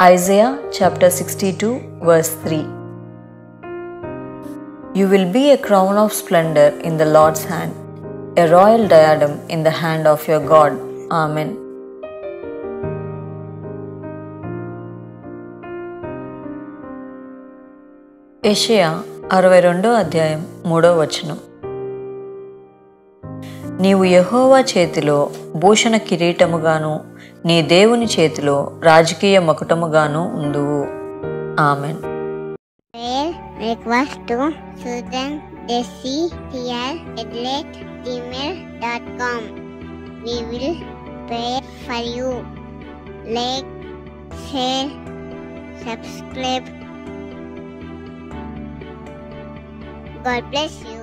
Isaiah chapter 62 verse 3. You will be a crown of splendor in the Lord's hand, a royal diadem in the hand of your God. Amen. యెషయా 62 అధ్యాయం 3వ వచనం. నీవు యెహోవా చేతిలో భూషణ కిరీటముగాను నీ దేవుని చేతిలో రాజకీయ మకుటముగాను ఉందువు. Amen. Request to SusanDesi@gmail.com. We will pray for you. Like, share, subscribe. God bless you.